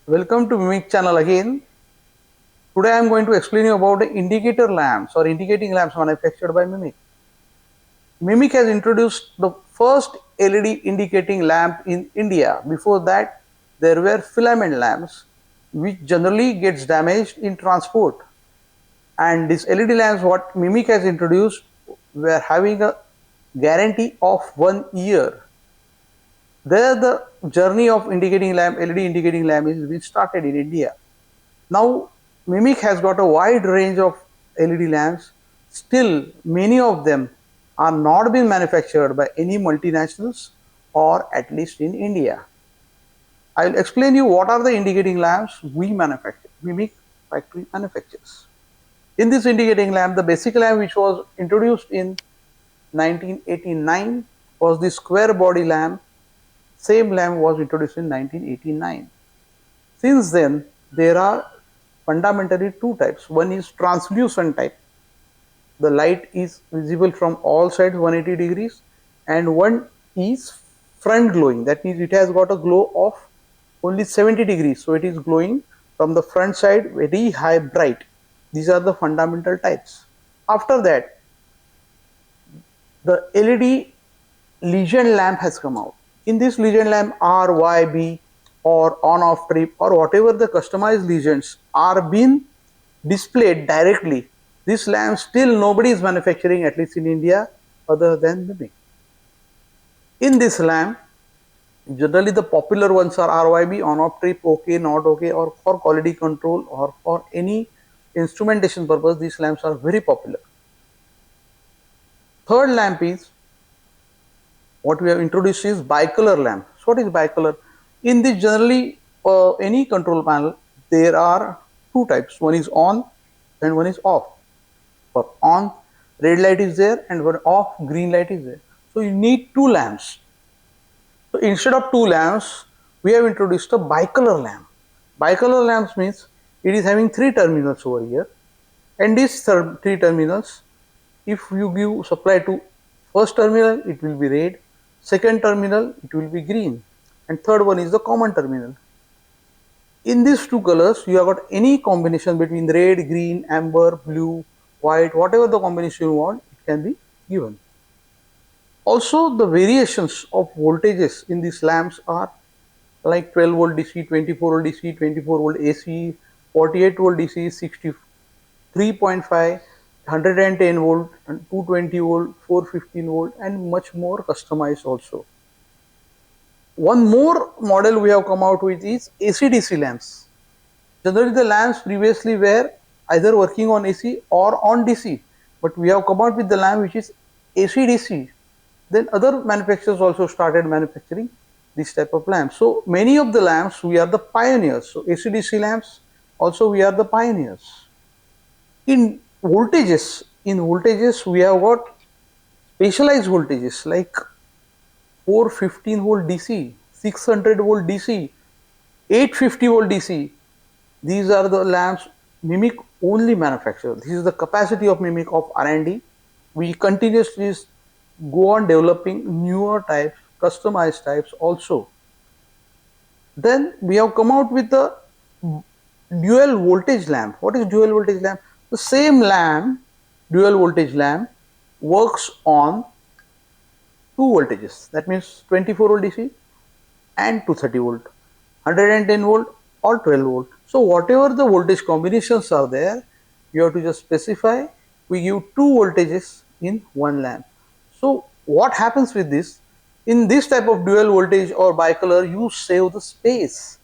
Welcome to Mimic channel again. Today I am going to explain you about the indicator lamps or indicating lamps manufactured by Mimic. Mimic has introduced the first LED indicating lamp in India. Before that, there were filament lamps which generally gets damaged in transport. And these LED lamps what Mimic has introduced were having a guarantee of 1 year. There the journey of indicating lamp, LED indicating lamp is being started in India. Now, Mimic has got a wide range of LED lamps. Still, many of them are not being manufactured by any multinationals or at least in India. I will explain you what are the indicating lamps we manufacture. Mimic factory manufactures. In this indicating lamp, the basic lamp which was introduced in 1989 was the square body lamp. Same lamp was introduced in 1989. Since then, there are fundamentally two types. One is translucent type. The light is visible from all sides 180 degrees, and one is front glowing. That means it has got a glow of only 70 degrees. So it is glowing from the front side very high bright. These are the fundamental types. After that, the LED Legion lamp has come out. In this Legion lamp, R, Y, B or on-off trip or whatever the customized legends are being displayed directly. This lamp still nobody is manufacturing, at least in India, other than Mimic. In this lamp, generally the popular ones are RYB, on-off trip, OK, not OK, or for quality control or for any instrumentation purpose. These lamps are very popular. Third lamp is what we have introduced is bicolor lamp. So what is bicolor? In this generally any control panel there are two types. One is on and one is off. For on, red light is there, and for off, green light is there. So you need two lamps. So instead of two lamps, we have introduced a bicolor lamp. Bicolor lamps means it is having three terminals over here, and these three terminals, if you give supply to first terminal, it will be red, second terminal, it will be green, and third one is the common terminal. In these two colors, you have got any combination between red, green, amber, blue, white, whatever the combination you want, it can be given. Also, the variations of voltages in these lamps are like 12 volt DC, 24 volt DC, 24 volt AC, 48 volt DC, 63.5, 110 volt, and 220 volt, 415 volt, and much more customized also. One more model we have come out with is AC-DC lamps. Generally, the lamps previously were either working on AC or on DC, but we have come out with the lamp which is AC-DC. Then other manufacturers also started manufacturing this type of lamps. So many of the lamps we are the pioneers. So AC-DC lamps also we are the pioneers. In voltages we have got specialized voltages like 415 volt DC, 600 volt DC, 850 volt DC. These are the lamps Mimic only manufacture. This is the capacity of Mimic of R&D. We continuously go on developing newer types, customized types also. Then we have come out with the dual voltage lamp. What is dual voltage lamp? The same lamp, dual voltage lamp, works on two voltages. That means 24 volt DC and 230 volt, 110 volt or 12 volt. So whatever the voltage combinations are there, you have to just specify. We give two voltages in one lamp. So what happens with this? In this type of dual voltage or bicolor, you save the space.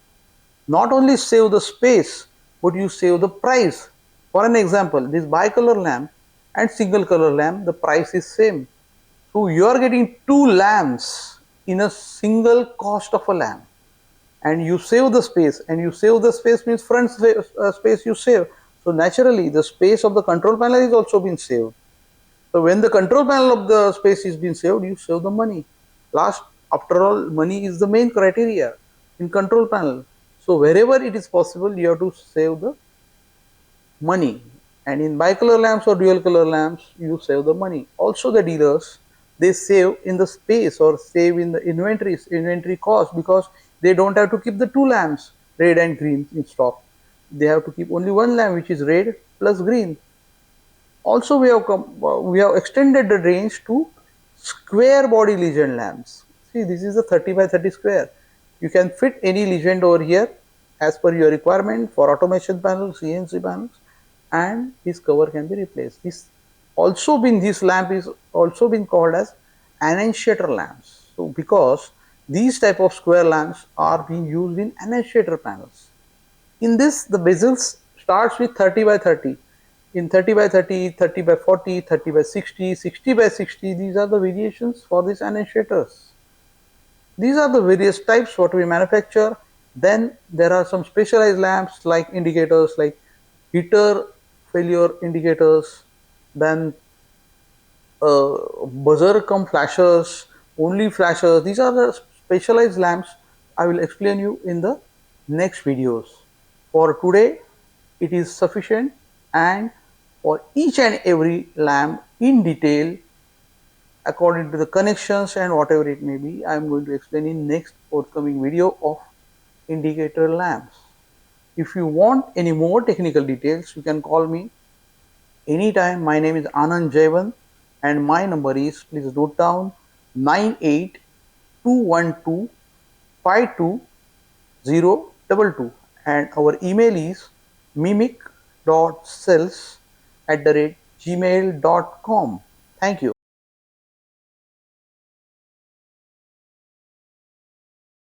Not only save the space, but you save the price. For an example, this bicolor lamp and single color lamp, the price is same. So you are getting two lamps in a single cost of a lamp, and you save the space, and you save the space means front space you save. So naturally the space of the control panel is also been saved. So when the control panel of the space is being saved, you save the money. Last, after all, money is the main criteria in control panel. So wherever it is possible, you have to save the money. And in bicolor lamps or dual color lamps, you save the money. Also the dealers, they save in the space or save in the inventory cost, because they don't have to keep the two lamps. red and green in stock. They have to keep only one lamp which is red plus green. Also, we have extended the range to square body legend lamps. See, this is a 30 by 30 square. You can fit any legend over here as per your requirement for automation panels, CNC panels, and this cover can be replaced. This lamp is also been called as annunciator lamps. So, because these type of square lamps are being used in annunciator panels. In this, the bezels starts with 30 by 30. In 30 by 30, 30 by 40, 30 by 60, 60 by 60, these are the variations for these annunciators. These are the various types what we manufacture. Then there are some specialized lamps like indicators like heater failure indicators, then buzzer cum flashers, only flashers. These are the specialized lamps I will explain you in the next videos. For today, it is sufficient, and for each and every lamp in detail according to the connections and whatever it may be, I am going to explain in next forthcoming video of indicator lamps. If you want any more technical details, you can call me anytime. My name is Anand Jaivan and my number is, please note down, 9821252022, and our email is mimic.cells@gmail.com. Thank you.